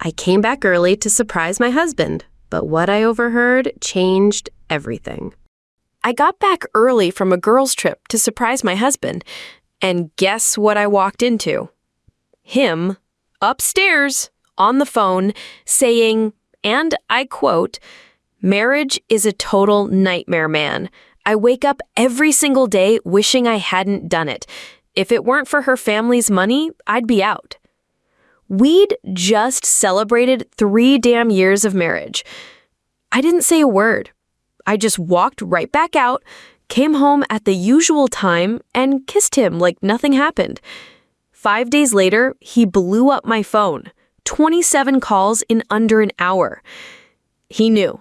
I came back early to surprise my husband, but what I overheard changed everything. I got back early from a girls' trip to surprise my husband, and guess what I walked into? Him, upstairs, on the phone, saying, and I quote, "Marriage is a total nightmare, man. I wake up every single day wishing I hadn't done it. If it weren't for her family's money, I'd be out." We'd just celebrated 3 damn years of marriage. I didn't say a word. I just walked right back out, came home at the usual time, and kissed him like nothing happened. 5 days later, he blew up my phone. 27 calls in under an hour. He knew.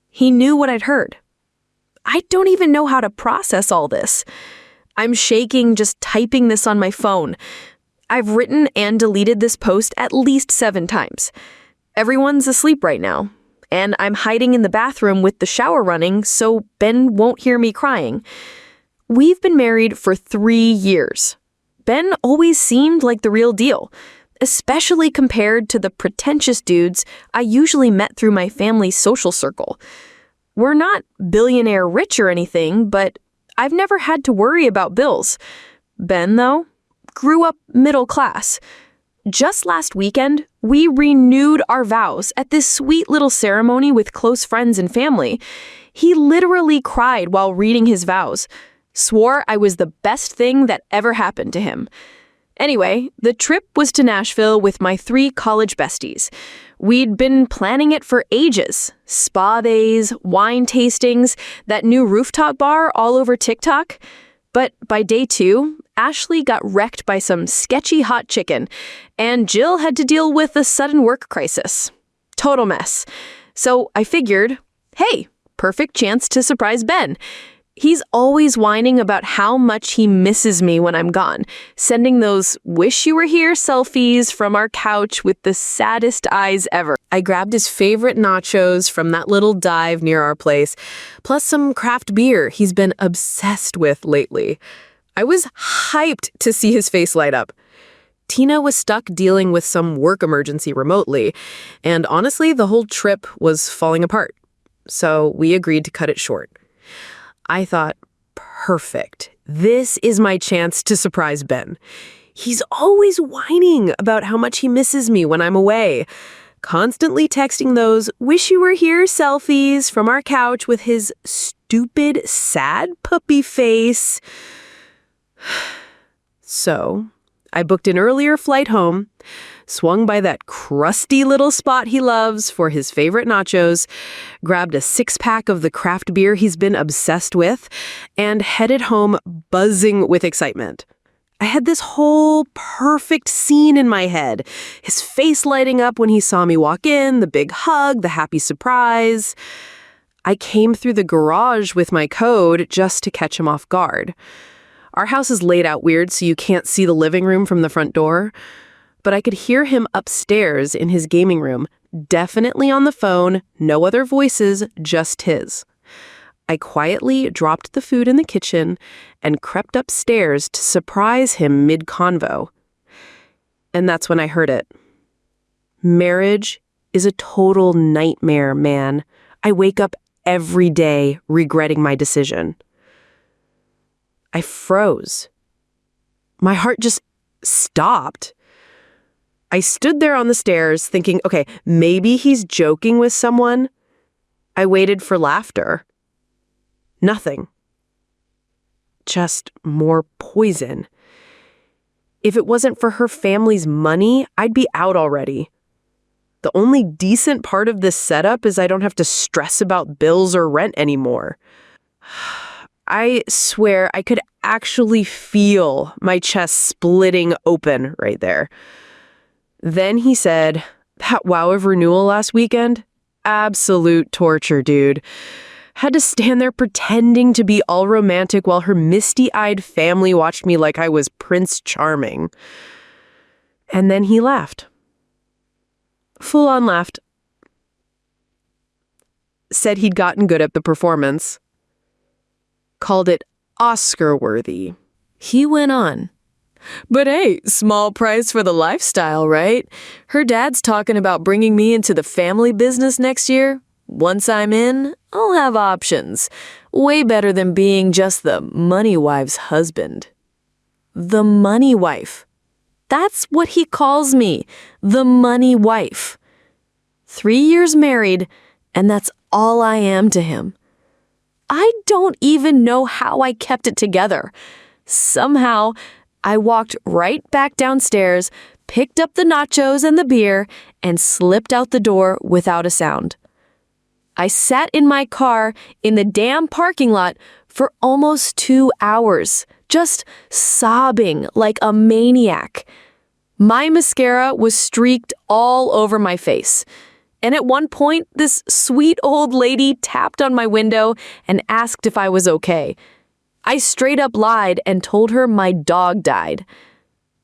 He knew what I'd heard. I don't even know how to process all this. I'm shaking just typing this on my phone. I've written and deleted this post at least 7 times. Everyone's asleep right now, and I'm hiding in the bathroom with the shower running so Ben won't hear me crying. We've been married for 3 years. Ben always seemed like the real deal, especially compared to the pretentious dudes I usually met through my family's social circle. We're not billionaire rich or anything, but I've never had to worry about bills. Ben, though, grew up middle class. Just last weekend, we renewed our vows at this sweet little ceremony with close friends and family. He literally cried while reading his vows, swore I was the best thing that ever happened to him. Anyway, the trip was to Nashville with my 3 college besties. We'd been planning it for ages. Spa days, wine tastings, that new rooftop bar all over TikTok. But by day 2, Ashley got wrecked by some sketchy hot chicken, and Jill had to deal with a sudden work crisis. Total mess. So I figured, hey, perfect chance to surprise Ben. He's always whining about how much he misses me when I'm gone, sending those wish you were here selfies from our couch with the saddest eyes ever. I grabbed his favorite nachos from that little dive near our place, plus some craft beer he's been obsessed with lately. I was hyped to see his face light up. Tina was stuck dealing with some work emergency remotely, and honestly, the whole trip was falling apart. So we agreed to cut it short. I thought, perfect. This is my chance to surprise Ben. He's always whining about how much he misses me when I'm away, constantly texting those wish you were here selfies from our couch with his stupid, sad puppy face. So I booked an earlier flight home, swung by that crusty little spot he loves for his favorite nachos, grabbed a 6-pack of the craft beer he's been obsessed with, and headed home buzzing with excitement. I had this whole perfect scene in my head. His face lighting up when he saw me walk in, the big hug, the happy surprise. I came through the garage with my code just to catch him off guard. Our house is laid out weird, so you can't see the living room from the front door. But I could hear him upstairs in his gaming room, definitely on the phone, no other voices, just his. I quietly dropped the food in the kitchen and crept upstairs to surprise him mid-convo. And that's when I heard it. Marriage is a total nightmare, man. I wake up every day regretting my decision. I froze. My heart just stopped. I stood there on the stairs thinking, okay, maybe he's joking with someone. I waited for laughter. Nothing. Just more poison. If it wasn't for her family's money, I'd be out already. The only decent part of this setup is I don't have to stress about bills or rent anymore. I swear I could actually feel my chest splitting open right there. Then he said, that wow of renewal last weekend? Absolute torture, dude. Had to stand there pretending to be all romantic while her misty-eyed family watched me like I was Prince Charming. And then he laughed. Full-on laughed. Said he'd gotten good at the performance. Called it Oscar-worthy. He went on. But hey, small price for the lifestyle, right? Her dad's talking about bringing me into the family business next year. Once I'm in, I'll have options. Way better than being just the money wife's husband. The money wife. That's what he calls me, the money wife. 3 years married, and that's all I am to him. I don't even know how I kept it together. Somehow, I walked right back downstairs, picked up the nachos and the beer, and slipped out the door without a sound. I sat in my car in the damn parking lot for almost 2 hours, just sobbing like a maniac. My mascara was streaked all over my face. And at one point, this sweet old lady tapped on my window and asked if I was okay. I straight up lied and told her my dog died.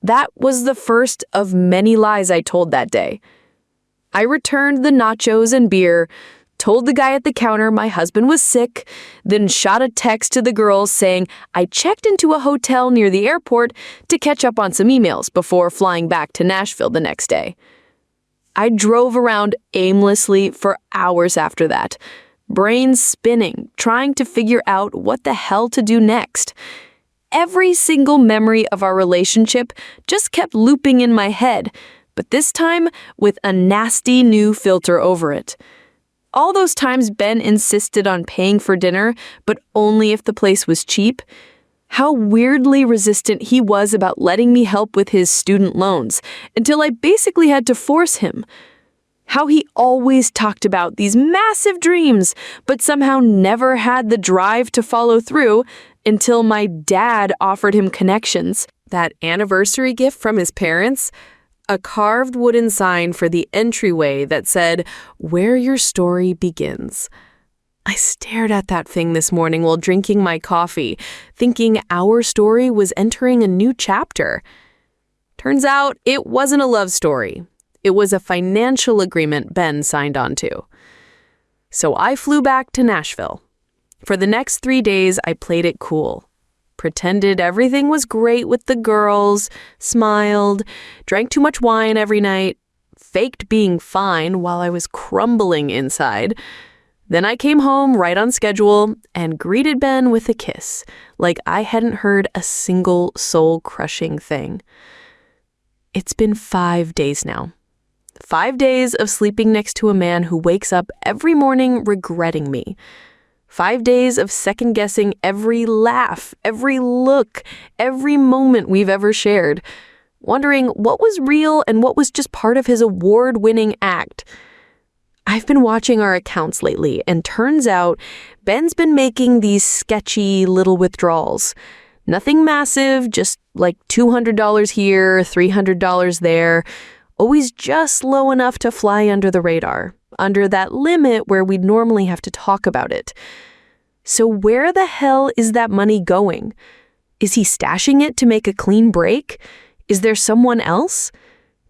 That was the first of many lies I told that day. I returned the nachos and beer, told the guy at the counter my husband was sick, then shot a text to the girls saying I checked into a hotel near the airport to catch up on some emails before flying back to Nashville the next day. I drove around aimlessly for hours after that, brains spinning, trying to figure out what the hell to do next. Every single memory of our relationship just kept looping in my head, but this time with a nasty new filter over it. All those times Ben insisted on paying for dinner, but only if the place was cheap. How weirdly resistant he was about letting me help with his student loans, until I basically had to force him. How he always talked about these massive dreams, but somehow never had the drive to follow through until my dad offered him connections. That anniversary gift from his parents? A carved wooden sign for the entryway that said, "Where your story begins." I stared at that thing this morning while drinking my coffee, thinking our story was entering a new chapter. Turns out it wasn't a love story. It was a financial agreement Ben signed on to. So I flew back to Nashville. For the next 3 days, I played it cool. Pretended everything was great with the girls, smiled, drank too much wine every night, faked being fine while I was crumbling inside. Then I came home right on schedule and greeted Ben with a kiss, like I hadn't heard a single soul-crushing thing. It's been 5 days now. 5 days of sleeping next to a man who wakes up every morning regretting me. 5 days of second-guessing every laugh, every look, every moment we've ever shared, wondering what was real and what was just part of his award-winning act. I've been watching our accounts lately, and turns out Ben's been making these sketchy little withdrawals. Nothing massive, just like $200 here, $300 there, always just low enough to fly under the radar, under that limit where we'd normally have to talk about it. So where the hell is that money going? Is he stashing it to make a clean break? Is there someone else?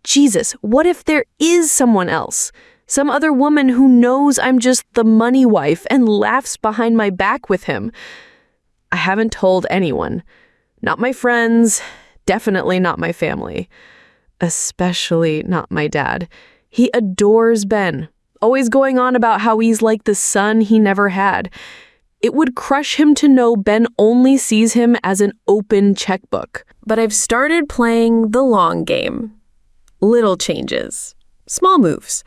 Jesus, what if there is someone else? Some other woman who knows I'm just the money wife and laughs behind my back with him. I haven't told anyone. Not my friends, definitely not my family. Especially not my dad. He adores Ben, always going on about how he's like the son he never had. It would crush him to know Ben only sees him as an open checkbook. But I've started playing the long game. Little changes. Small moves.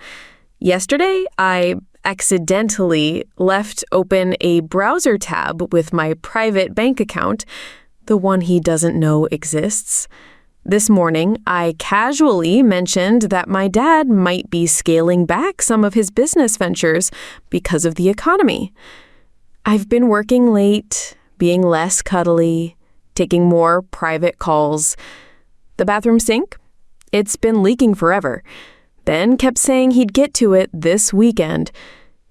Yesterday, I accidentally left open a browser tab with my private bank account, the one he doesn't know exists. This morning, I casually mentioned that my dad might be scaling back some of his business ventures because of the economy. I've been working late, being less cuddly, taking more private calls. The bathroom sink? It's been leaking forever. Ben kept saying he'd get to it this weekend.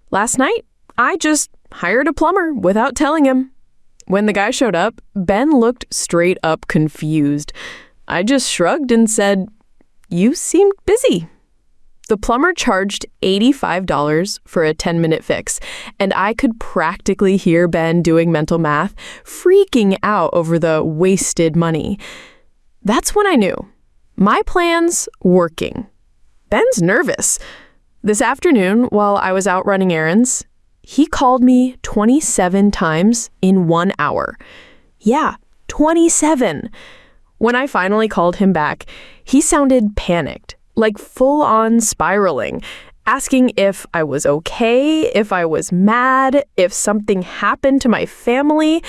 Last night, I just hired a plumber without telling him. When the guy showed up, Ben looked straight up confused. I just shrugged and said, "You seemed busy." The plumber charged $85 for a 10-minute fix, and I could practically hear Ben doing mental math, freaking out over the wasted money. That's when I knew. My plan's working. Ben's nervous. This afternoon, while I was out running errands, he called me 27 times in 1 hour. Yeah, 27. When I finally called him back, he sounded panicked, like full-on spiraling, asking if I was okay, if I was mad, if something happened to my family.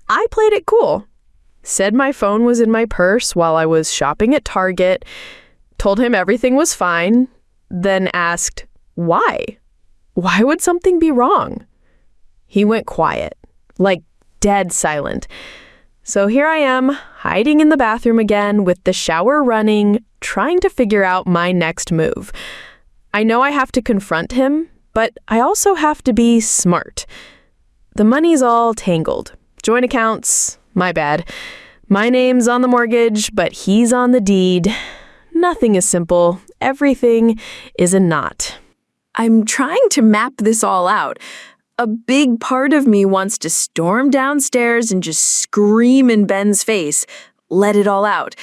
I played it cool. Said my phone was in my purse while I was shopping at Target, told him everything was fine, then asked, why? Why would something be wrong? He went quiet, like dead silent. So here I am, hiding in the bathroom again with the shower running, trying to figure out my next move. I know I have to confront him, but I also have to be smart. The money's all tangled. Joint accounts, my bad. My name's on the mortgage, but he's on the deed. Nothing is simple. Everything is a knot. I'm trying to map this all out. A big part of me wants to storm downstairs and just scream in Ben's face, let it all out.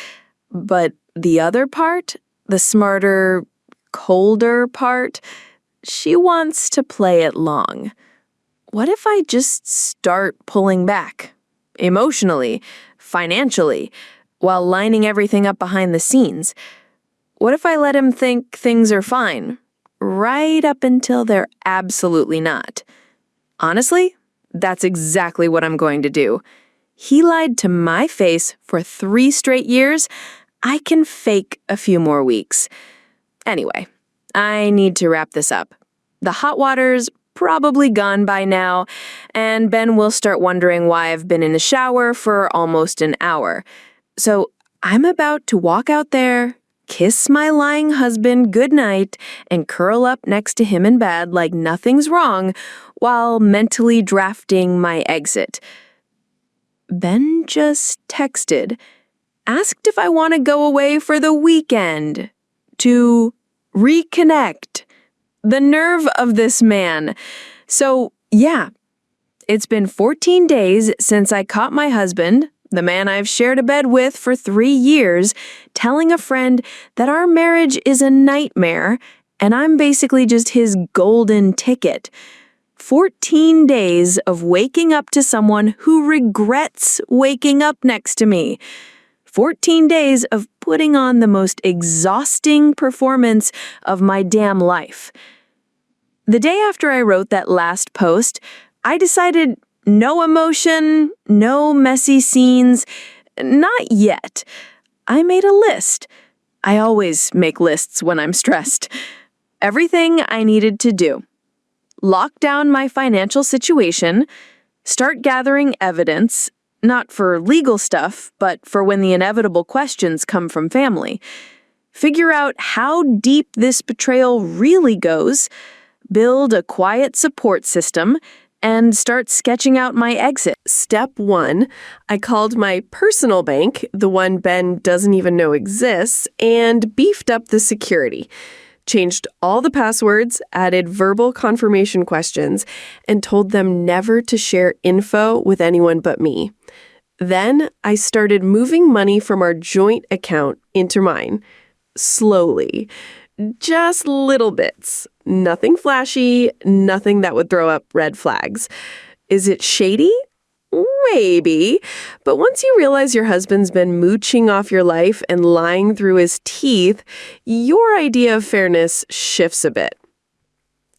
But the other part, the smarter, colder part, she wants to play it long. What if I just start pulling back? Emotionally, financially, while lining everything up behind the scenes? What if I let him think things are fine, right up until they're absolutely not? Honestly, that's exactly what I'm going to do. He lied to my face for 3 straight years. I can fake a few more weeks. Anyway, I need to wrap this up. The hot water's probably gone by now, and Ben will start wondering why I've been in the shower for almost an hour. So I'm about to walk out there, kiss my lying husband goodnight, and curl up next to him in bed like nothing's wrong, while mentally drafting my exit. Ben just texted, asked if I want to go away for the weekend, to reconnect. The nerve of this man. So, yeah, it's been 14 days since I caught my husband, the man I've shared a bed with for 3 years, telling a friend that our marriage is a nightmare and I'm basically just his golden ticket. 14 days of waking up to someone who regrets waking up next to me. 14 days of putting on the most exhausting performance of my damn life. The day after I wrote that last post, I decided no emotion, no messy scenes, not yet. I made a list. I always make lists when I'm stressed. Everything I needed to do. Lock down my financial situation, start gathering evidence, not for legal stuff, but for when the inevitable questions come from family. Figure out how deep this betrayal really goes, build a quiet support system, and start sketching out my exit. Step 1, I called my personal bank, the one Ben doesn't even know exists, and beefed up the security. Changed all the passwords, added verbal confirmation questions, and told them never to share info with anyone but me. Then I started moving money from our joint account into mine. Slowly. Just little bits. Nothing flashy, nothing that would throw up red flags. Is it shady? Maybe. But once you realize your husband's been mooching off your life and lying through his teeth, your idea of fairness shifts a bit.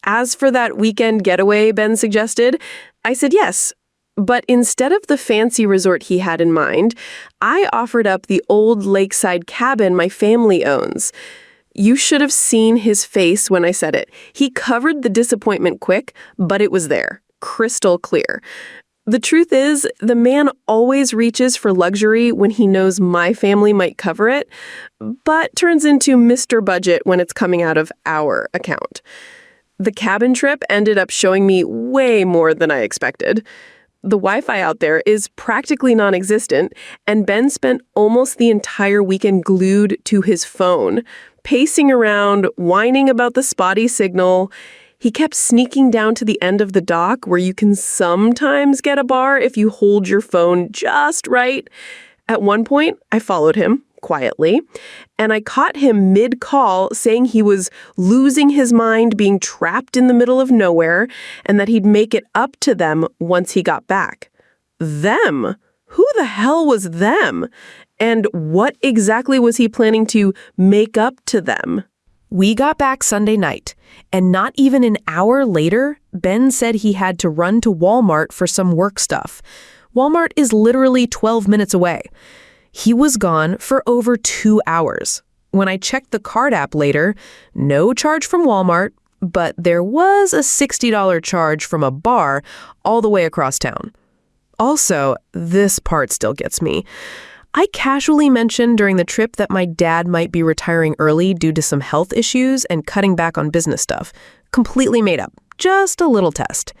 As for that weekend getaway Ben suggested, I said yes. But instead of the fancy resort he had in mind, I offered up the old lakeside cabin my family owns. You should have seen his face when I said it. He covered the disappointment quick, but it was there, crystal clear. The truth is, the man always reaches for luxury when he knows my family might cover it, but turns into Mr. Budget when it's coming out of our account. The cabin trip ended up showing me way more than I expected. The Wi-Fi out there is practically non-existent, and Ben spent almost the entire weekend glued to his phone, pacing around, whining about the spotty signal. He kept sneaking down to the end of the dock where you can sometimes get a bar if you hold your phone just right. At one point, I followed him quietly, and I caught him mid-call saying he was losing his mind, being trapped in the middle of nowhere, and that he'd make it up to them once he got back. Them? Who the hell was them? And what exactly was he planning to make up to them? We got back Sunday night, and not even an hour later, Ben said he had to run to Walmart for some work stuff. Walmart is literally 12 minutes away. He was gone for over 2 hours. When I checked the card app later, no charge from Walmart, but there was a $60 charge from a bar all the way across town. Also, this part still gets me. I casually mentioned during the trip that my dad might be retiring early due to some health issues and cutting back on business stuff. Completely made up. Just a little test.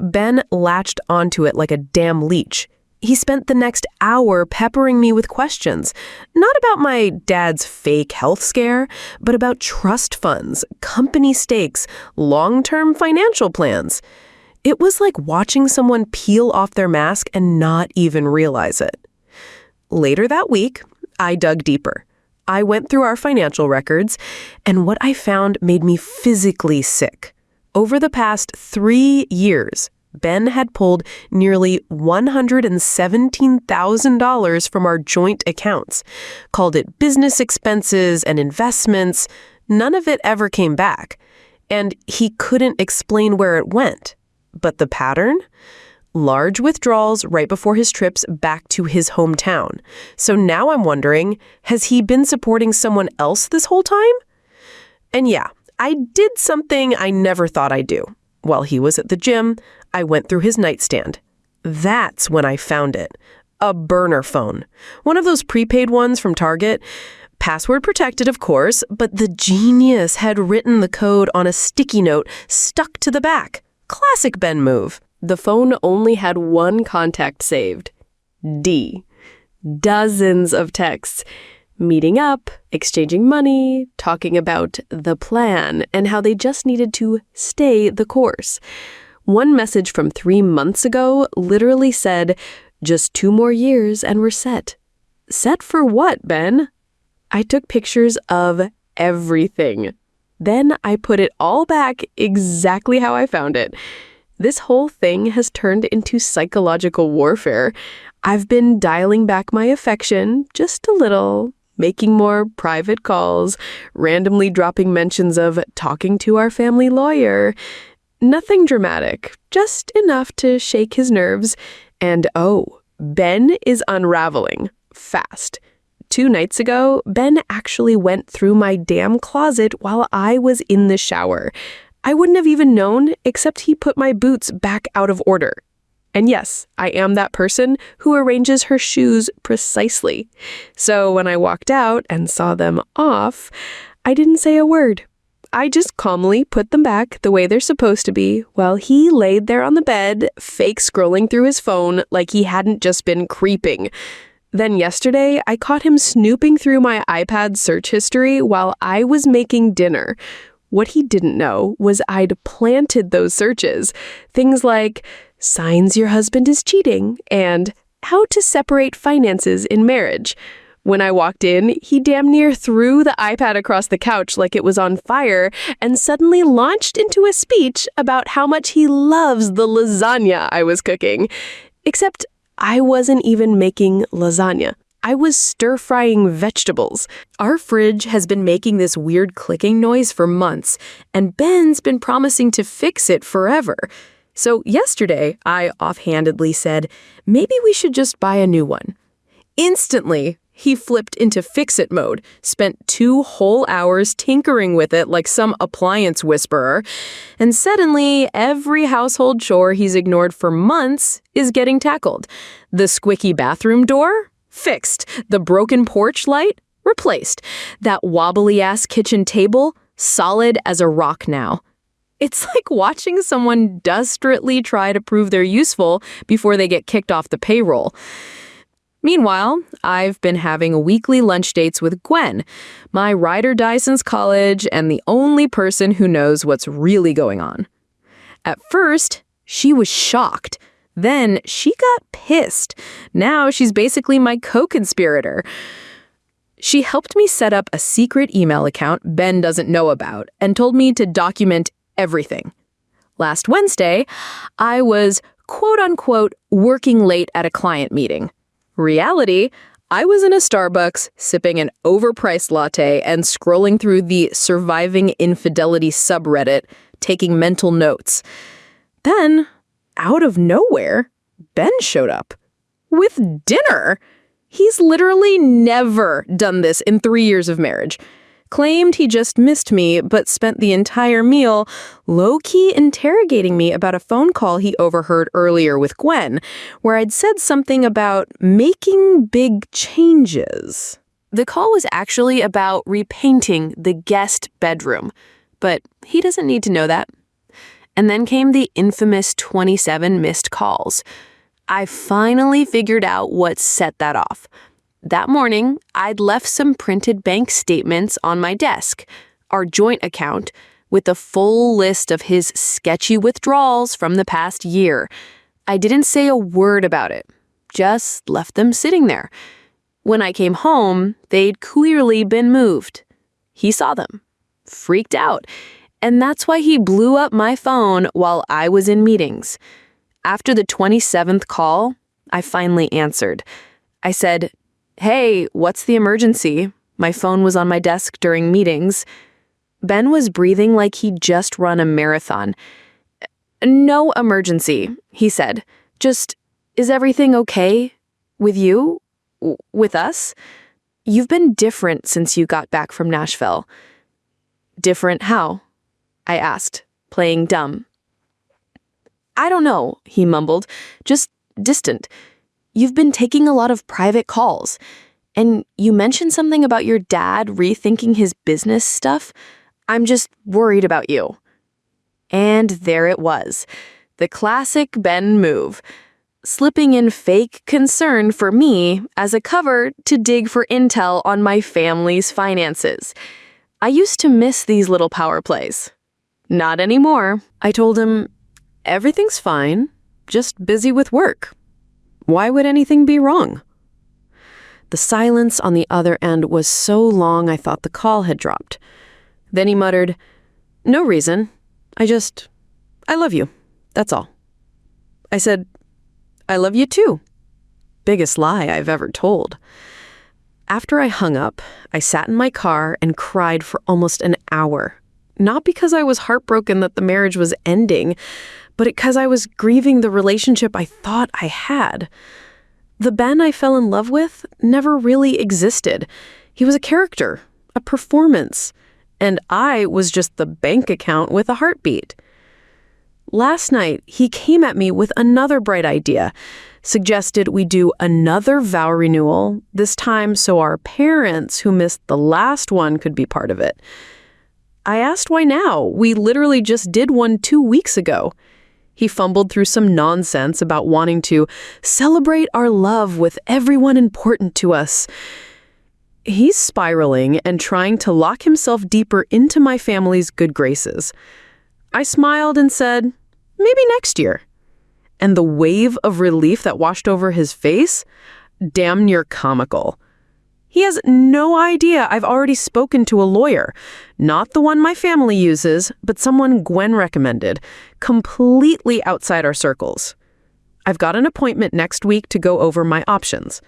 Ben latched onto it like a damn leech. He spent the next hour peppering me with questions, not about my dad's fake health scare, but about trust funds, company stakes, long-term financial plans. It was like watching someone peel off their mask and not even realize it. Later that week, I dug deeper. I went through our financial records, and what I found made me physically sick. Over the past 3 years, Ben had pulled nearly $117,000 from our joint accounts, called it business expenses and investments. None of it ever came back, and he couldn't explain where it went. But the pattern? Large withdrawals right before his trips back to his hometown. So now I'm wondering, has he been supporting someone else this whole time? And yeah, I did something I never thought I'd do. While he was at the gym, I went through his nightstand. That's when I found it. A burner phone. One of those prepaid ones from Target. Password protected, of course, but the genius had written the code on a sticky note stuck to the back. Classic Ben move. The phone only had one contact saved. D. Dozens of texts. Meeting up, exchanging money, talking about the plan, and how they just needed to stay the course. One message from 3 months ago literally said, "Just 2 more years and we're set." Set for what, Ben? I took pictures of everything. Then I put it all back exactly how I found it. This whole thing has turned into psychological warfare. I've been dialing back my affection just a little, making more private calls, randomly dropping mentions of talking to our family lawyer. Nothing dramatic, just enough to shake his nerves. And oh, Ben is unraveling fast. 2 nights ago, Ben actually went through my damn closet while I was in the shower. I wouldn't have even known, except he put my boots back out of order. And yes, I am that person who arranges her shoes precisely. So when I walked out and saw them off, I didn't say a word. I just calmly put them back the way they're supposed to be while he laid there on the bed, fake scrolling through his phone like he hadn't just been creeping. Then yesterday, I caught him snooping through my iPad search history while I was making dinner. What he didn't know was I'd planted those searches. Things like signs your husband is cheating and how to separate finances in marriage. When I walked in, he damn near threw the iPad across the couch like it was on fire and suddenly launched into a speech about how much he loves the lasagna I was cooking. Except I wasn't even making lasagna. I was stir-frying vegetables. Our fridge has been making this weird clicking noise for months, and Ben's been promising to fix it forever. So yesterday, I offhandedly said, maybe we should just buy a new one. Instantly, he flipped into fix-it mode, spent 2 whole hours tinkering with it like some appliance whisperer, and suddenly every household chore he's ignored for months is getting tackled. The squicky bathroom door? Fixed. The broken porch light? Replaced. That wobbly-ass kitchen table? Solid as a rock now. It's like watching someone desperately try to prove they're useful before they get kicked off the payroll. Meanwhile, I've been having weekly lunch dates with Gwen, my ride or die since college and the only person who knows what's really going on. At first, she was shocked. Then she got pissed. Now she's basically my co-conspirator. She helped me set up a secret email account Ben doesn't know about and told me to document everything. Last Wednesday, I was quote-unquote working late at a client meeting. Reality, I was in a Starbucks sipping an overpriced latte and scrolling through the Surviving Infidelity subreddit, taking mental notes. Then, out of nowhere, Ben showed up. With dinner! He's literally never done this in 3 years of marriage. Claimed he just missed me, but spent the entire meal low-key interrogating me about a phone call he overheard earlier with Gwen, where I'd said something about making big changes. The call was actually about repainting the guest bedroom, but he doesn't need to know that. And then came the infamous 27 missed calls. I finally figured out what set that off. That morning, I'd left some printed bank statements on my desk, our joint account, with a full list of his sketchy withdrawals from the past year. I didn't say a word about it, just left them sitting there. When I came home, they'd clearly been moved. He saw them, freaked out, and that's why he blew up my phone while I was in meetings. After the 27th call, I finally answered. I said, "Hey, what's the emergency?" My phone was on my desk during meetings. Ben was breathing like he'd just run a marathon. "No emergency," he said. "Just, is everything okay? With you? With us? You've been different since you got back from Nashville." "Different how?" I asked, playing dumb. "I don't know," he mumbled. "Just distant. You've been taking a lot of private calls. And you mentioned something about your dad rethinking his business stuff. I'm just worried about you." And there it was. The classic Ben move. Slipping in fake concern for me as a cover to dig for intel on my family's finances. I used to miss these little power plays. Not anymore. I told him, "Everything's fine, just busy with work. Why would anything be wrong?" The silence on the other end was so long I thought the call had dropped. Then he muttered, "No reason. I love you. That's all." I said, "I love you too." Biggest lie I've ever told. After I hung up, I sat in my car and cried for almost an hour. Not because I was heartbroken that the marriage was ending, but because I was grieving the relationship I thought I had. The Ben I fell in love with never really existed. He was a character, a performance, and I was just the bank account with a heartbeat. Last night, he came at me with another bright idea, suggested we do another vow renewal, this time so our parents who missed the last one could be part of it. I asked why now. We literally just did one 2 weeks ago. He fumbled through some nonsense about wanting to celebrate our love with everyone important to us. He's spiraling and trying to lock himself deeper into my family's good graces. I smiled and said, "Maybe next year." And the wave of relief that washed over his face, damn near comical. He has no idea I've already spoken to a lawyer. Not the one my family uses, but someone Gwen recommended, completely outside our circles. I've got an appointment next week to go over my options.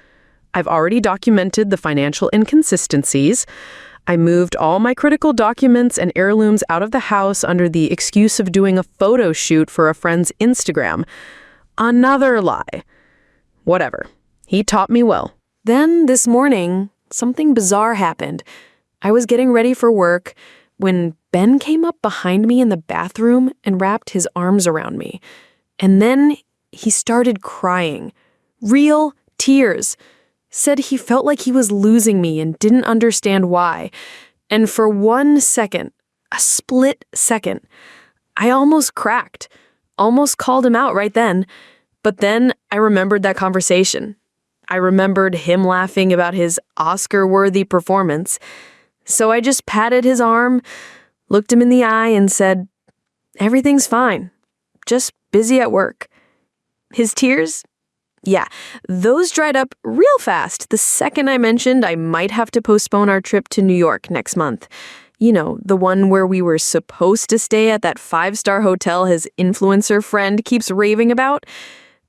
I've already documented the financial inconsistencies. I moved all my critical documents and heirlooms out of the house under the excuse of doing a photo shoot for a friend's Instagram. Another lie. Whatever. He taught me well. Then this morning, something bizarre happened. I was getting ready for work when Ben came up behind me in the bathroom and wrapped his arms around me. And then he started crying. Real tears. Said he felt like he was losing me and didn't understand why. And for 1 second, a split second, I almost cracked. Almost called him out right then. But then I remembered that conversation. I remembered him laughing about his Oscar-worthy performance. So I just patted his arm, looked him in the eye, and said, "Everything's fine. Just busy at work." His tears? Yeah, those dried up real fast the second I mentioned I might have to postpone our trip to New York next month. You know, the one where we were supposed to stay at that 5-star hotel his influencer friend keeps raving about.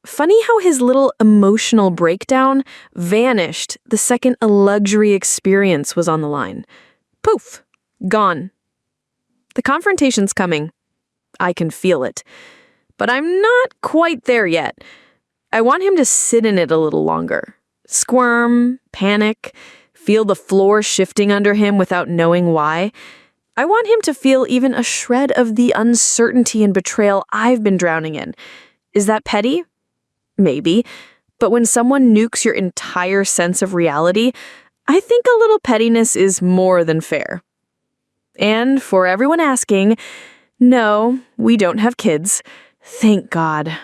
Funny how his little emotional breakdown vanished the second a luxury experience was on the line. Poof, gone. The confrontation's coming. I can feel it. But I'm not quite there yet. I want him to sit in it a little longer. Squirm, panic, feel the floor shifting under him without knowing why. I want him to feel even a shred of the uncertainty and betrayal I've been drowning in. Is that petty? Maybe. But when someone nukes your entire sense of reality, I think a little pettiness is more than fair. And for everyone asking, no, we don't have kids. Thank God.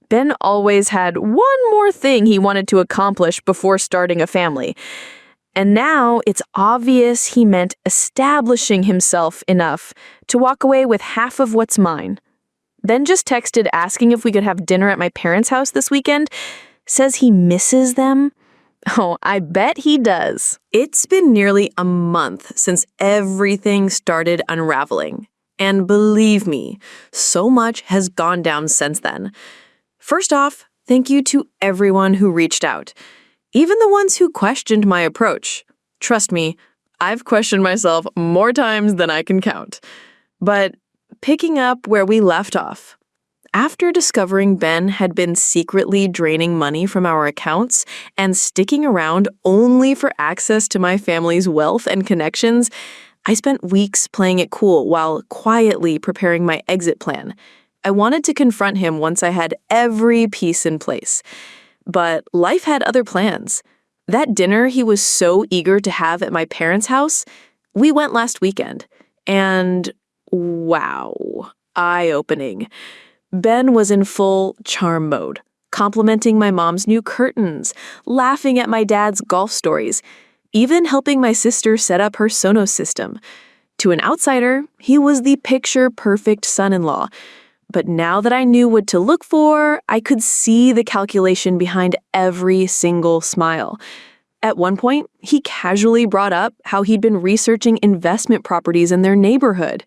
Ben always had one more thing he wanted to accomplish before starting a family. And now it's obvious he meant establishing himself enough to walk away with half of what's mine. Then just texted asking if we could have dinner at my parents' house this weekend. Says he misses them. Oh, I bet he does. It's been nearly a month since everything started unraveling. And believe me, so much has gone down since then. First off, thank you to everyone who reached out. Even the ones who questioned my approach. Trust me, I've questioned myself more times than I can count. But picking up where we left off. After discovering Ben had been secretly draining money from our accounts and sticking around only for access to my family's wealth and connections, I spent weeks playing it cool while quietly preparing my exit plan. I wanted to confront him once I had every piece in place. But life had other plans. That dinner he was so eager to have at my parents' house, we went last weekend. And wow, eye-opening. Ben was in full charm mode, complimenting my mom's new curtains, laughing at my dad's golf stories, even helping my sister set up her Sonos system. To an outsider, he was the picture-perfect son-in-law. But now that I knew what to look for, I could see the calculation behind every single smile. At one point, he casually brought up how he'd been researching investment properties in their neighborhood.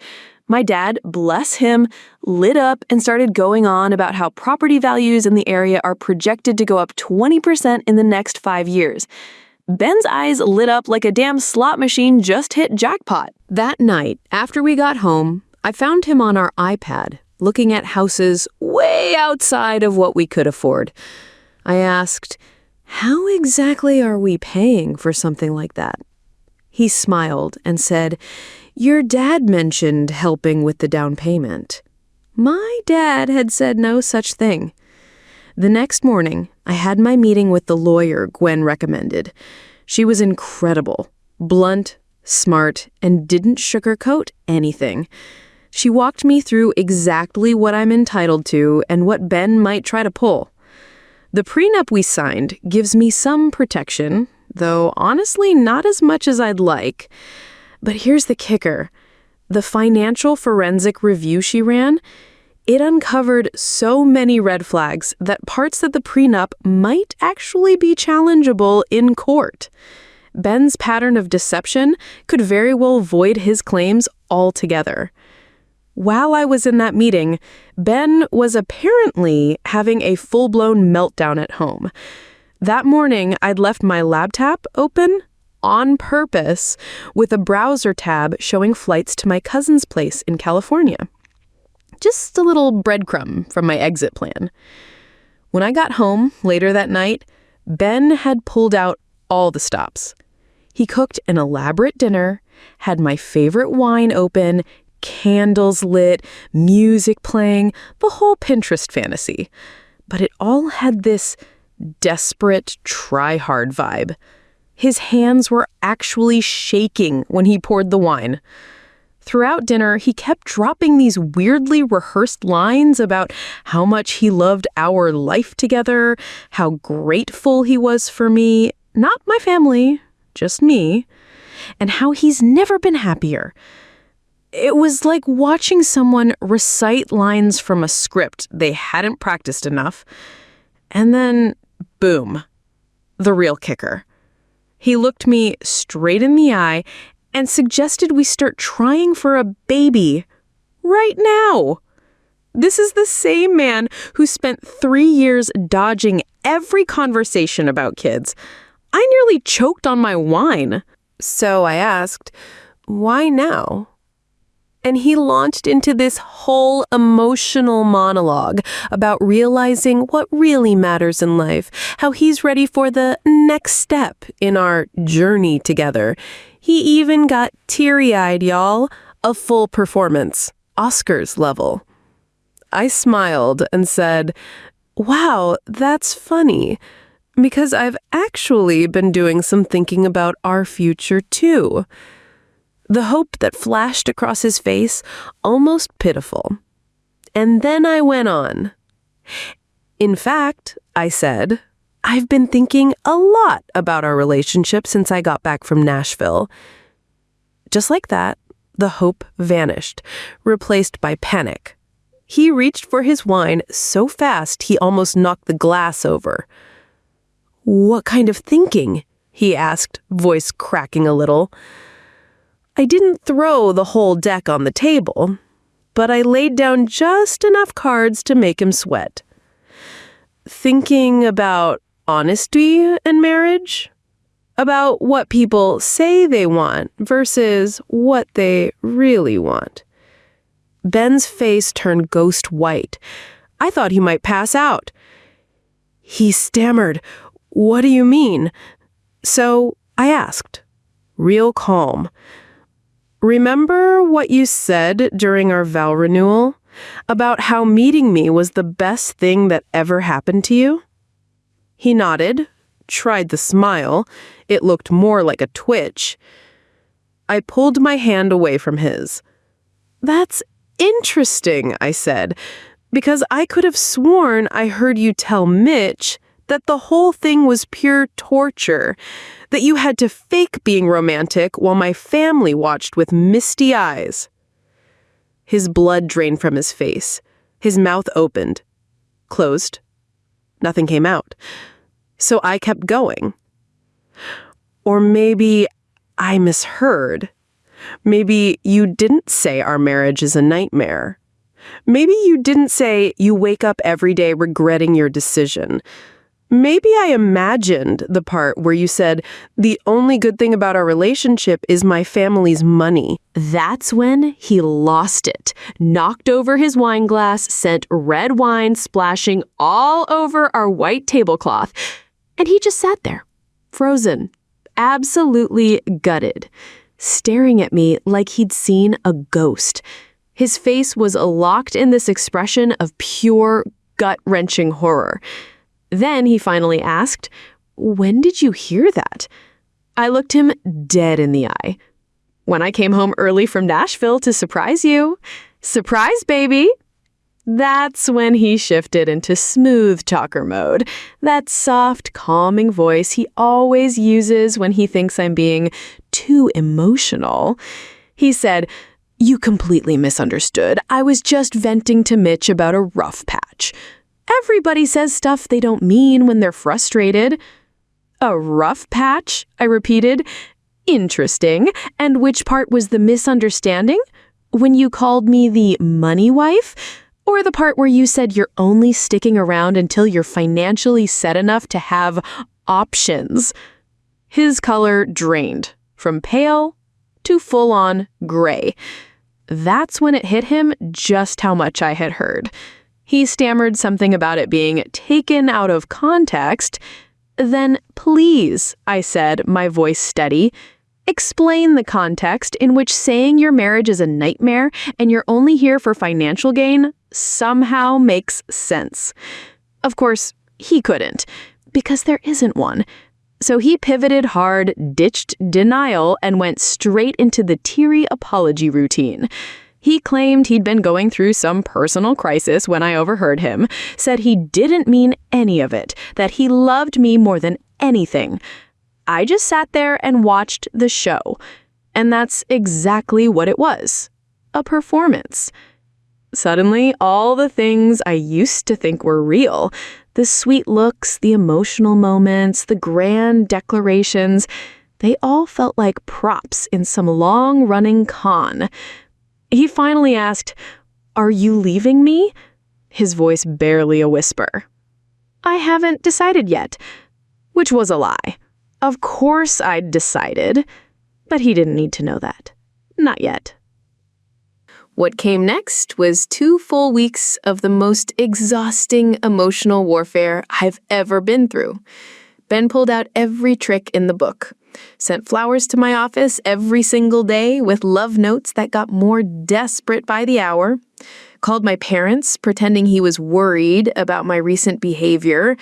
My dad, bless him, lit up and started going on about how property values in the area are projected to go up 20% in the next 5 years. Ben's eyes lit up like a damn slot machine just hit jackpot. That night, after we got home, I found him on our iPad, looking at houses way outside of what we could afford. I asked, "How exactly are we paying for something like that?" He smiled and said, "Your dad mentioned helping with the down payment." My dad had said no such thing. The next morning, I had my meeting with the lawyer Gwen recommended. She was incredible, blunt, smart, and didn't sugarcoat anything. She walked me through exactly what I'm entitled to and what Ben might try to pull. The prenup we signed gives me some protection, though honestly not as much as I'd like. But here's the kicker. The financial forensic review she ran, it uncovered so many red flags that parts of the prenup might actually be challengeable in court. Ben's pattern of deception could very well void his claims altogether. While I was in that meeting, Ben was apparently having a full-blown meltdown at home. That morning, I'd left my laptop open on purpose with a browser tab showing flights to my cousin's place in California. Just a little breadcrumb from my exit plan. When I got home later that night, Ben had pulled out all the stops. He cooked an elaborate dinner, had my favorite wine open, candles lit, music playing, the whole Pinterest fantasy. But it all had this desperate, try-hard vibe. His hands were actually shaking when he poured the wine. Throughout dinner, he kept dropping these weirdly rehearsed lines about how much he loved our life together, how grateful he was for me, not my family, just me, and how he's never been happier. It was like watching someone recite lines from a script they hadn't practiced enough. And then, boom, the real kicker. He looked me straight in the eye and suggested we start trying for a baby right now. This is the same man who spent 3 years dodging every conversation about kids. I nearly choked on my wine. So I asked, why now? And he launched into this whole emotional monologue about realizing what really matters in life, how he's ready for the next step in our journey together. He even got teary-eyed, y'all. A full performance, Oscars level. I smiled and said, wow, that's funny, because I've actually been doing some thinking about our future too. The hope that flashed across his face, almost pitiful. And then I went on. In fact, I said, I've been thinking a lot about our relationship since I got back from Nashville. Just like that, the hope vanished, replaced by panic. He reached for his wine so fast he almost knocked the glass over. What kind of thinking? He asked, voice cracking a little. I didn't throw the whole deck on the table, but I laid down just enough cards to make him sweat. Thinking about honesty in marriage? About what people say they want versus what they really want. Ben's face turned ghost white. I thought he might pass out. He stammered, "What do you mean?" So I asked, real calm, "Remember what you said during our vow renewal about how meeting me was the best thing that ever happened to you?" He nodded, tried the smile. It looked more like a twitch. I pulled my hand away from his. "That's interesting," I said, "because I could have sworn I heard you tell Mitch that the whole thing was pure torture, that you had to fake being romantic while my family watched with misty eyes." His blood drained from his face. His mouth opened, closed. Nothing came out. So I kept going. Or maybe I misheard. Maybe you didn't say our marriage is a nightmare. Maybe you didn't say you wake up every day regretting your decision. Maybe I imagined the part where you said, the only good thing about our relationship is my family's money. That's when he lost it, knocked over his wine glass, sent red wine splashing all over our white tablecloth, and he just sat there, frozen, absolutely gutted, staring at me like he'd seen a ghost. His face was locked in this expression of pure, gut-wrenching horror. Then he finally asked, "When did you hear that?" I looked him dead in the eye. "When I came home early from Nashville to surprise you. Surprise, baby!" That's when he shifted into smooth talker mode, that soft, calming voice he always uses when he thinks I'm being too emotional. He said, "You completely misunderstood. I was just venting to Mitch about a rough patch. Everybody says stuff they don't mean when they're frustrated." "A rough patch?" I repeated. "Interesting. And which part was the misunderstanding? When you called me the money wife? Or the part where you said you're only sticking around until you're financially set enough to have options?" His color drained from pale to full-on gray. That's when it hit him just how much I had heard. He stammered something about it being taken out of context. "Then please," I said, my voice steady, "explain the context in which saying your marriage is a nightmare and you're only here for financial gain somehow makes sense." Of course, he couldn't, because there isn't one. So he pivoted hard, ditched denial, and went straight into the teary apology routine. He claimed he'd been going through some personal crisis when I overheard him, said he didn't mean any of it, that he loved me more than anything. I just sat there and watched the show. And that's exactly what it was. A performance. Suddenly, all the things I used to think were real, the sweet looks, the emotional moments, the grand declarations, they all felt like props in some long-running con. He finally asked, "Are you leaving me?" His voice barely a whisper. "I haven't decided yet," which was a lie. Of course I'd decided, but he didn't need to know that. Not yet. What came next was 2 full weeks of the most exhausting emotional warfare I've ever been through. Ben pulled out every trick in the book, sent flowers to my office every single day with love notes that got more desperate by the hour, called my parents pretending he was worried about my recent behavior,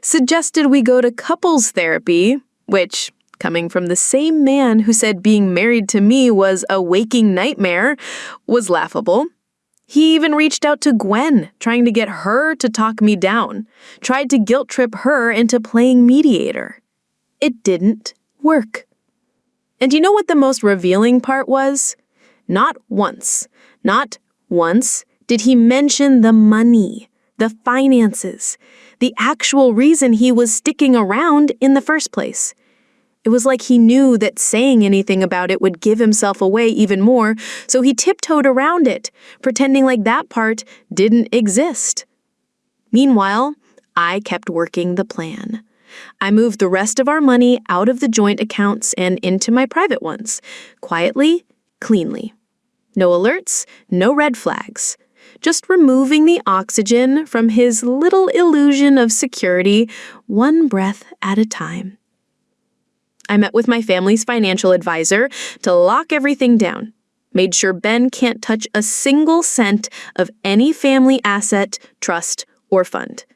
suggested we go to couples therapy, which, coming from the same man who said being married to me was a waking nightmare, was laughable. He even reached out to Gwen, trying to get her to talk me down, tried to guilt trip her into playing mediator. It didn't work. And you know what the most revealing part was? Not once did he mention the money, the finances, the actual reason he was sticking around in the first place. It was like he knew that saying anything about it would give himself away even more, so he tiptoed around it, pretending like that part didn't exist. Meanwhile, I kept working the plan. I moved the rest of our money out of the joint accounts and into my private ones, quietly, cleanly. No alerts, no red flags. Just removing the oxygen from his little illusion of security, one breath at a time. I met with my family's financial advisor to lock everything down, made sure Ben can't touch a single cent of any family asset, trust, or fund.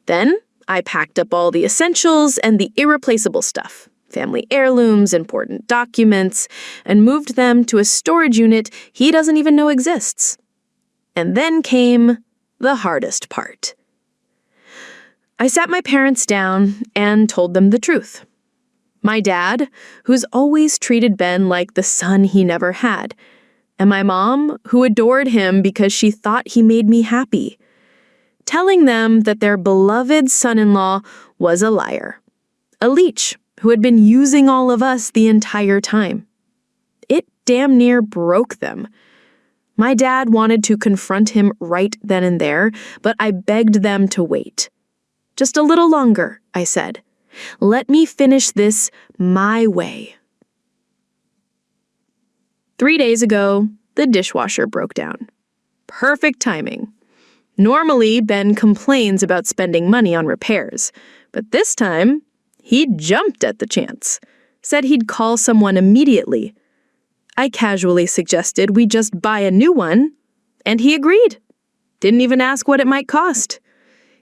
Then I packed up all the essentials and the irreplaceable stuff, family heirlooms, important documents, and moved them to a storage unit he doesn't even know exists. And then came the hardest part. I sat my parents down and told them the truth. My dad, who's always treated Ben like the son he never had, and my mom, who adored him because she thought he made me happy, telling them that their beloved son-in-law was a liar, a leech who had been using all of us the entire time. It damn near broke them. My dad wanted to confront him right then and there, but I begged them to wait. "Just a little longer," I said. "Let me finish this my way." 3 days ago, the dishwasher broke down. Perfect timing. Normally, Ben complains about spending money on repairs, but this time, he jumped at the chance, said he'd call someone immediately. I casually suggested we just buy a new one, and he agreed. Didn't even ask what it might cost.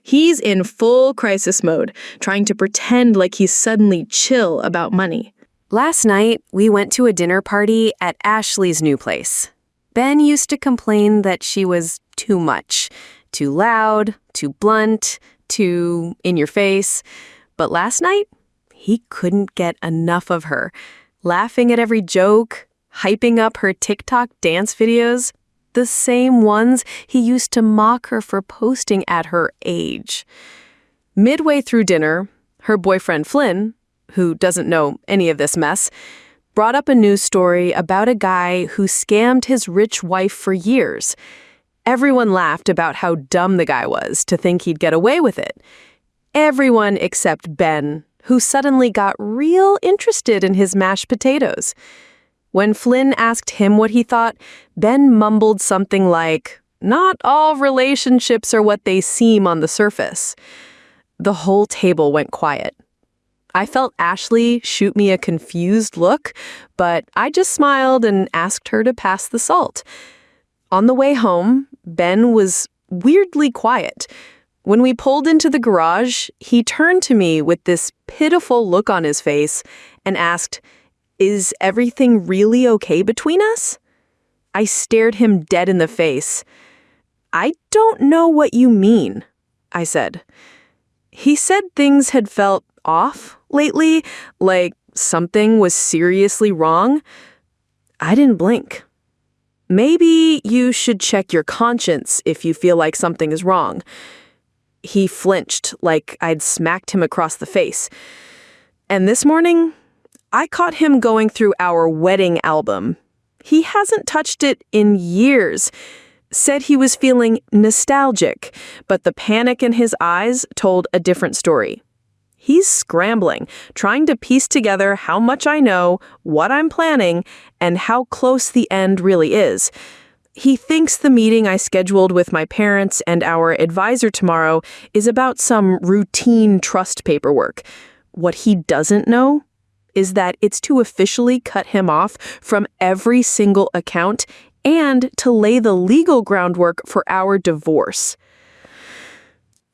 He's in full crisis mode, trying to pretend like he's suddenly chill about money. Last night, we went to a dinner party at Ashley's new place. Ben used to complain that she was too much, too loud, too blunt, too in your face. But last night, he couldn't get enough of her, laughing at every joke, hyping up her TikTok dance videos, the same ones he used to mock her for posting at her age. Midway through dinner, her boyfriend Flynn, who doesn't know any of this mess, brought up a news story about a guy who scammed his rich wife for years. Everyone laughed about how dumb the guy was to think he'd get away with it. Everyone except Ben, who suddenly got real interested in his mashed potatoes. When Flynn asked him what he thought, Ben mumbled something like, "Not all relationships are what they seem on the surface." The whole table went quiet. I felt Ashley shoot me a confused look, but I just smiled and asked her to pass the salt. On the way home, Ben was weirdly quiet. When we pulled into the garage, he turned to me with this pitiful look on his face and asked, "Is everything really okay between us?" I stared him dead in the face. "I don't know what you mean," I said. He said things had felt off lately, like something was seriously wrong. I didn't blink. Maybe you should check your conscience if you feel like something is wrong. He flinched like I'd smacked him across the face. And this morning, I caught him going through our wedding album. He hasn't touched it in years. Said he was feeling nostalgic, but the panic in his eyes told a different story. He's scrambling, trying to piece together how much I know, what I'm planning, and how close the end really is. He thinks the meeting I scheduled with my parents and our advisor tomorrow is about some routine trust paperwork. What he doesn't know is that it's to officially cut him off from every single account and to lay the legal groundwork for our divorce.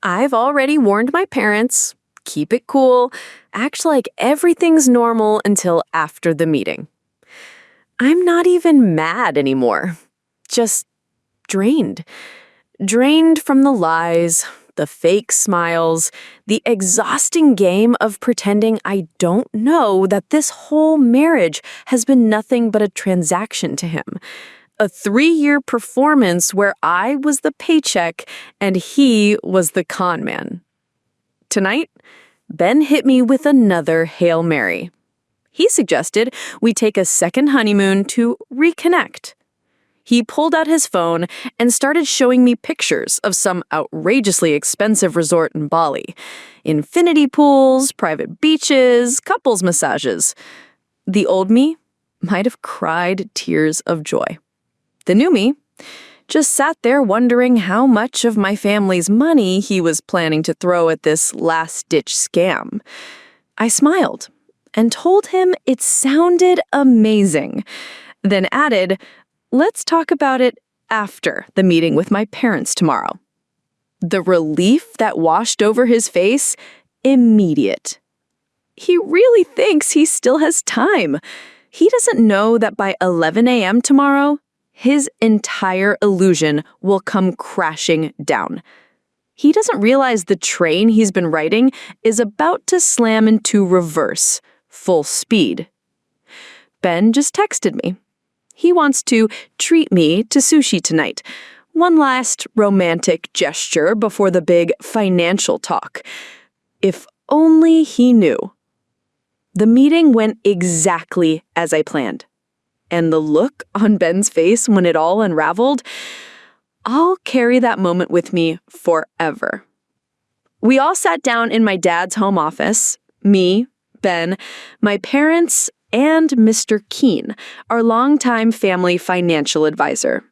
I've already warned my parents. Keep it cool. Act like everything's normal until after the meeting. I'm not even mad anymore. Just drained. Drained from the lies, the fake smiles, the exhausting game of pretending I don't know that this whole marriage has been nothing but a transaction to him. A 3-year performance where I was the paycheck and he was the con man. Tonight, Ben hit me with another Hail Mary. He suggested we take a second honeymoon to reconnect. He pulled out his phone and started showing me pictures of some outrageously expensive resort in Bali. Infinity pools, private beaches, couples massages. The old me might have cried tears of joy. The new me just sat there wondering how much of my family's money he was planning to throw at this last-ditch scam. I smiled and told him it sounded amazing, then added, "Let's talk about it after the meeting with my parents tomorrow." The relief that washed over his face, immediate. He really thinks he still has time. He doesn't know that by 11 a.m. tomorrow, his entire illusion will come crashing down. He doesn't realize the train he's been riding is about to slam into reverse, full speed. Ben just texted me. He wants to treat me to sushi tonight. One last romantic gesture before the big financial talk. If only he knew. The meeting went exactly as I planned. And the look on Ben's face when it all unraveled, I'll carry that moment with me forever. We all sat down in my dad's home office, me, Ben, my parents, and Mr. Keene, our longtime family financial advisor.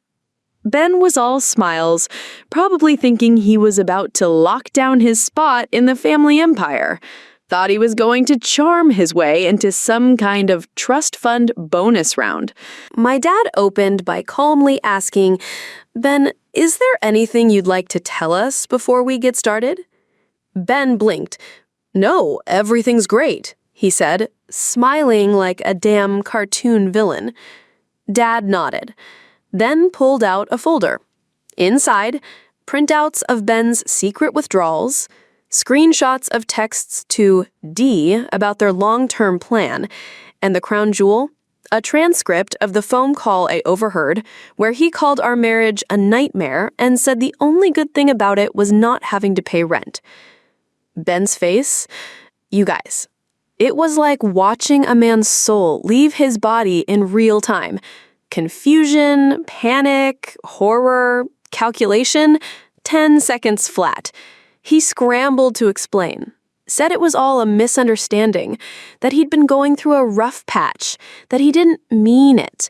Ben was all smiles, probably thinking he was about to lock down his spot in the family empire. Thought he was going to charm his way into some kind of trust fund bonus round. My dad opened by calmly asking, "Ben, is there anything you'd like to tell us before we get started?" Ben blinked. "No, everything's great," he said, smiling like a damn cartoon villain. Dad nodded, then pulled out a folder. Inside, printouts of Ben's secret withdrawals, screenshots of texts to D about their long-term plan, and the crown jewel, a transcript of the phone call I overheard where he called our marriage a nightmare and said the only good thing about it was not having to pay rent. Ben's face, you guys, it was like watching a man's soul leave his body in real time. Confusion, panic, horror, calculation, 10 seconds flat. He scrambled to explain, said it was all a misunderstanding, that he'd been going through a rough patch, that he didn't mean it.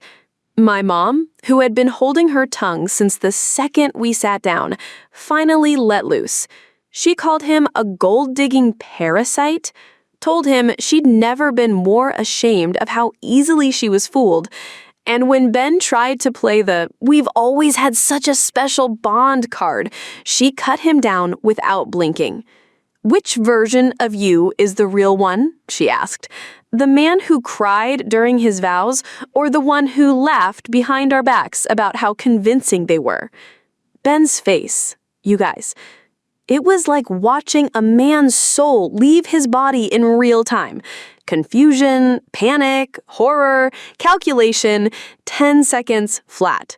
My mom, who had been holding her tongue since the second we sat down, finally let loose. She called him a gold-digging parasite, told him she'd never been more ashamed of how easily she was fooled. And when Ben tried to play the "we've always had such a special bond" card, she cut him down without blinking. "Which version of you is the real one?" she asked. "The man who cried during his vows, or the one who laughed behind our backs about how convincing they were?" Ben's face, you guys, It was like watching a man's soul leave his body in real time. Confusion, panic, horror, calculation, 10 seconds flat.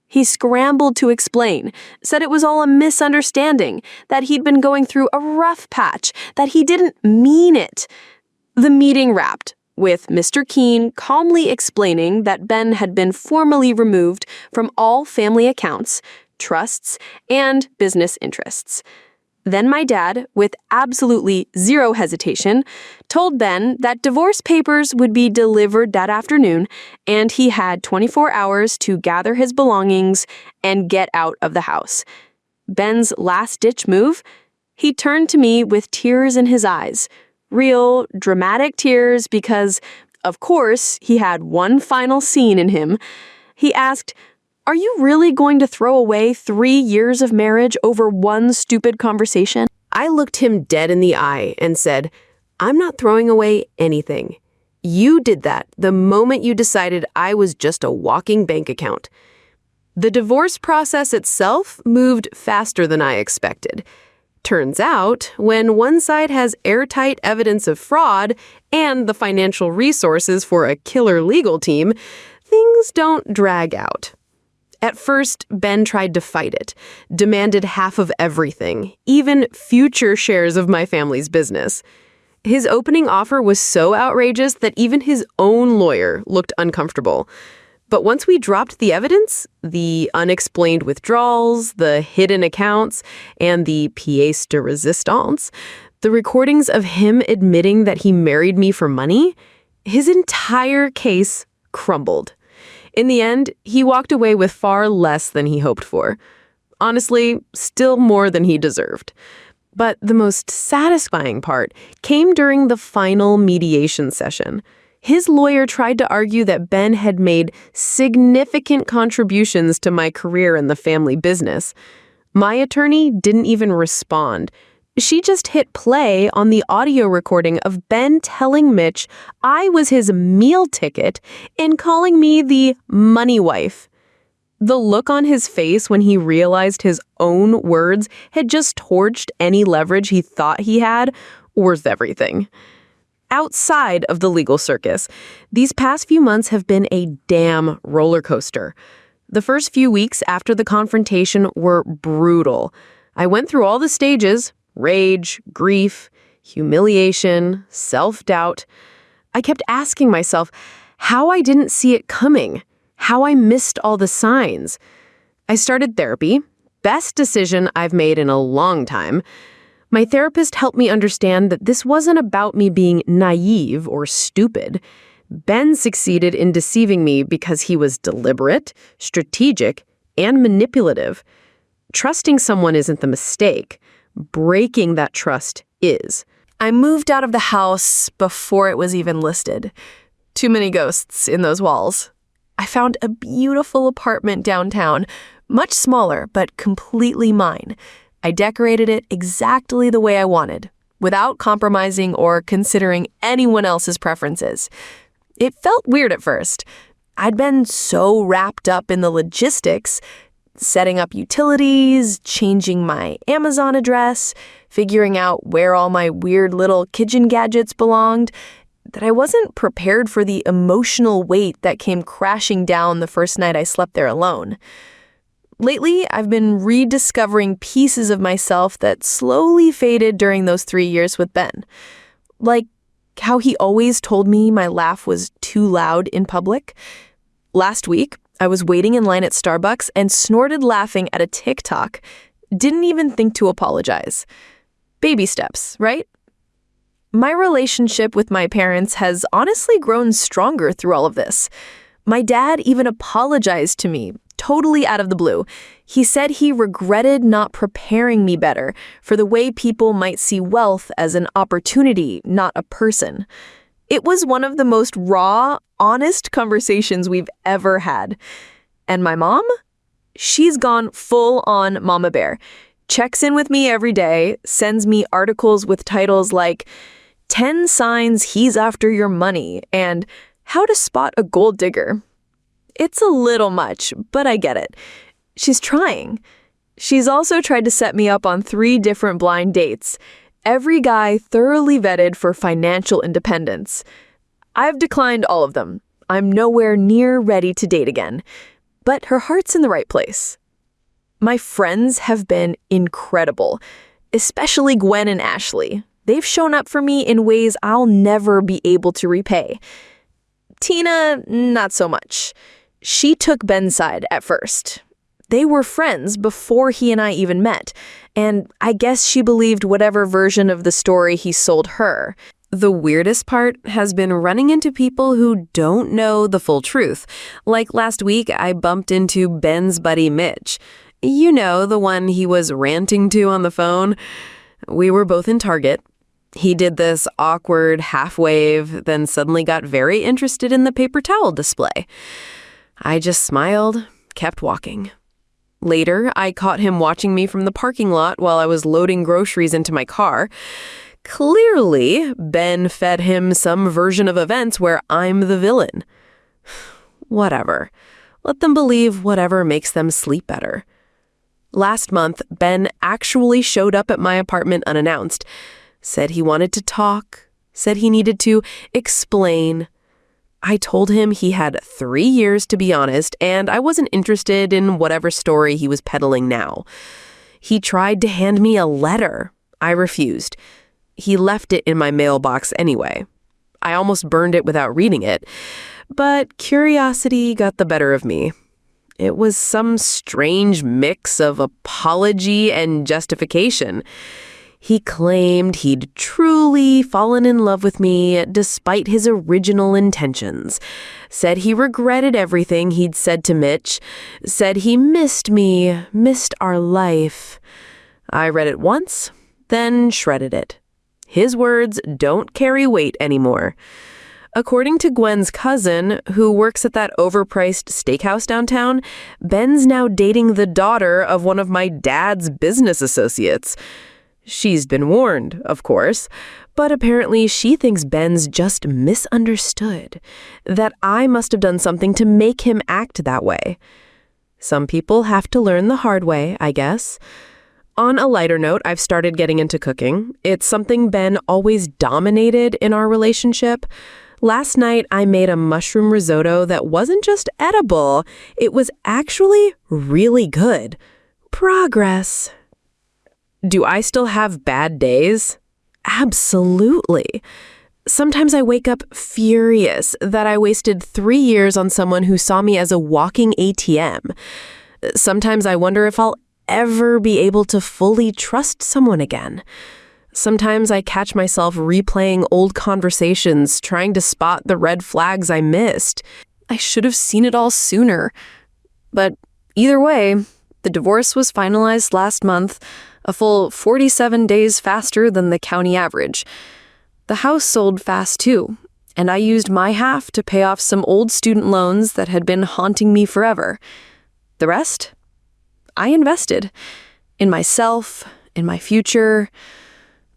He scrambled to explain, said it was all a misunderstanding, that he'd been going through a rough patch, that he didn't mean it. The meeting wrapped, with Mr. Keene calmly explaining that Ben had been formally removed from all family accounts, trusts, and business interests. Then my dad, with absolutely zero hesitation, told Ben that divorce papers would be delivered that afternoon, and he had 24 hours to gather his belongings and get out of the house. Ben's last-ditch move? He turned to me with tears in his eyes. Real, dramatic tears because, of course, he had one final scene in him. He asked, "Are you really going to throw away 3 years of marriage over one stupid conversation?" I looked him dead in the eye and said, "I'm not throwing away anything. You did that the moment you decided I was just a walking bank account." The divorce process itself moved faster than I expected. Turns out, when one side has airtight evidence of fraud and the financial resources for a killer legal team, things don't drag out. At first, Ben tried to fight it, demanded half of everything, even future shares of my family's business. His opening offer was so outrageous that even his own lawyer looked uncomfortable. But once we dropped the evidence, the unexplained withdrawals, the hidden accounts, and the pièce de résistance, the recordings of him admitting that he married me for money, his entire case crumbled. In the end, he walked away with far less than he hoped for. Honestly, still more than he deserved. But the most satisfying part came during the final mediation session. His lawyer tried to argue that Ben had made significant contributions to my career in the family business. My attorney didn't even respond. She just hit play on the audio recording of Ben telling Mitch I was his meal ticket and calling me the money wife. The look on his face when he realized his own words had just torched any leverage he thought he had was everything. Outside of the legal circus, these past few months have been a damn roller coaster. The first few weeks after the confrontation were brutal. I went through all the stages: rage, grief, humiliation, self-doubt. I kept asking myself how I didn't see it coming, how I missed all the signs. I started therapy, best decision I've made in a long time. My therapist helped me understand that this wasn't about me being naive or stupid. Ben succeeded in deceiving me because he was deliberate, strategic, and manipulative. Trusting someone isn't the mistake. Breaking that trust is. I moved out of the house before it was even listed. Too many ghosts in those walls. I found a beautiful apartment downtown, much smaller but completely mine. I decorated it exactly the way I wanted, without compromising or considering anyone else's preferences. It felt weird at first. I'd been so wrapped up in the logistics, setting up utilities, changing my Amazon address, figuring out where all my weird little kitchen gadgets belonged, that I wasn't prepared for the emotional weight that came crashing down the first night I slept there alone. Lately, I've been rediscovering pieces of myself that slowly faded during those 3 years with Ben. Like how he always told me my laugh was too loud in public. Last week, I was waiting in line at Starbucks and snorted laughing at a TikTok. Didn't even think to apologize. Baby steps, right? My relationship with my parents has honestly grown stronger through all of this. My dad even apologized to me, totally out of the blue. He said he regretted not preparing me better for the way people might see wealth as an opportunity, not a person. It was one of the most raw, honest conversations we've ever had. And my mom? She's gone full on mama bear. Checks in with me every day, sends me articles with titles like 10 signs he's after your money and How to Spot a Gold Digger. It's a little much, but I get it. She's trying. She's also tried to set me up on 3 different blind dates. Every guy thoroughly vetted for financial independence. I've declined all of them. I'm nowhere near ready to date again. But her heart's in the right place. My friends have been incredible, especially Gwen and Ashley. They've shown up for me in ways I'll never be able to repay. Tina, not so much. She took Ben's side at first. They were friends before he and I even met, and I guess she believed whatever version of the story he sold her. The weirdest part has been running into people who don't know the full truth. Like last week, I bumped into Ben's buddy Mitch. You know, the one he was ranting to on the phone. We were both in Target. He did this awkward half wave, then suddenly got very interested in the paper towel display. I just smiled, kept walking. Later, I caught him watching me from the parking lot while I was loading groceries into my car. Clearly, Ben fed him some version of events where I'm the villain. Whatever. Let them believe whatever makes them sleep better. Last month, Ben actually showed up at my apartment unannounced. Said he wanted to talk. Said he needed to explain. I told him he had 3 years to be honest, and I wasn't interested in whatever story he was peddling now. He tried to hand me a letter. I refused. He left it in my mailbox anyway. I almost burned it without reading it, but curiosity got the better of me. It was some strange mix of apology and justification. He claimed he'd truly fallen in love with me despite his original intentions. Said he regretted everything he'd said to Mitch. Said he missed me, missed our life. I read it once, then shredded it. His words don't carry weight anymore. According to Gwen's cousin, who works at that overpriced steakhouse downtown, Ben's now dating the daughter of one of my dad's business associates. She's been warned, of course, but apparently she thinks Ben's just misunderstood, that I must have done something to make him act that way. Some people have to learn the hard way, I guess. On a lighter note, I've started getting into cooking. It's something Ben always dominated in our relationship. Last night, I made a mushroom risotto that wasn't just edible, it was actually really good. Progress. Do I still have bad days? Absolutely. Sometimes I wake up furious that I wasted 3 years on someone who saw me as a walking ATM. Sometimes I wonder if I'll ever be able to fully trust someone again. Sometimes I catch myself replaying old conversations, trying to spot the red flags I missed. I should have seen it all sooner. But either way, the divorce was finalized last month, a full 47 days faster than the county average. The house sold fast too, and I used my half to pay off some old student loans that had been haunting me forever. The rest? I invested. In myself, in my future.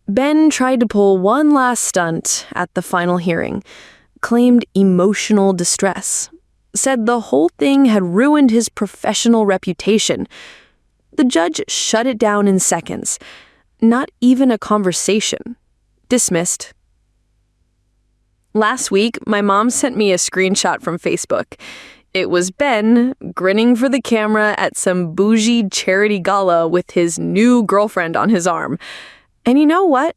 Ben tried to pull one last stunt at the final hearing, claimed emotional distress, said the whole thing had ruined his professional reputation. The judge shut it down in seconds. Not even a conversation. Dismissed. Last week, my mom sent me a screenshot from Facebook. It was Ben grinning for the camera at some bougie charity gala with his new girlfriend on his arm. And you know what?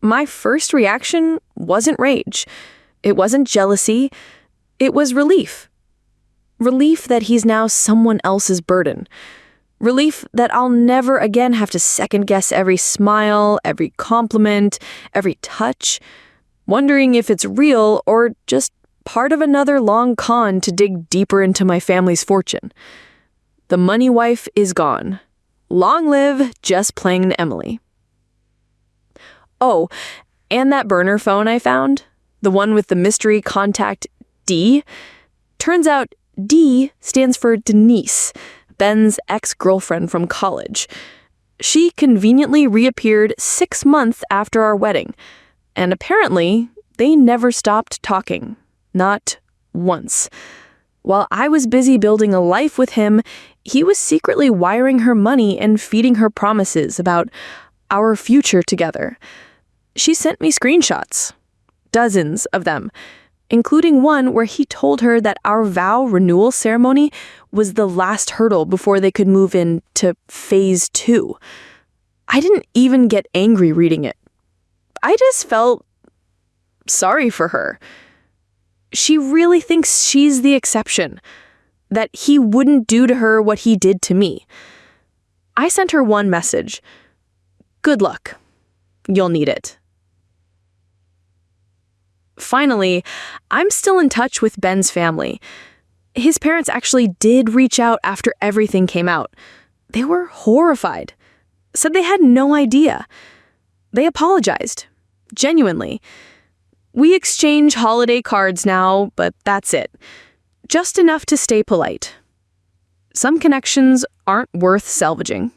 My first reaction wasn't rage. It wasn't jealousy. It was relief. Relief that he's now someone else's burden. Relief that I'll never again have to second-guess every smile, every compliment, every touch, wondering if it's real or just part of another long con to dig deeper into my family's fortune. The money wife is gone. Long live just plain Emily. Oh, and that burner phone I found, the one with the mystery contact D, turns out D stands for Denise, Ben's ex-girlfriend from college. She conveniently reappeared 6 months after our wedding, and apparently they never stopped talking. Not once. While I was busy building a life with him, He was secretly wiring her money and feeding her promises about our future together. She sent me screenshots, dozens of them, including one where he told her that our vow renewal ceremony was the last hurdle before they could move into phase 2. I didn't even get angry reading it. I just felt sorry for her. She really thinks she's the exception, that he wouldn't do to her what he did to me. I sent her one message. Good luck. You'll need it. Finally, I'm still in touch with Ben's family. His parents actually did reach out after everything came out. They were horrified, said they had no idea. They apologized, genuinely. We exchange holiday cards now, but that's it. Just enough to stay polite. Some connections aren't worth salvaging.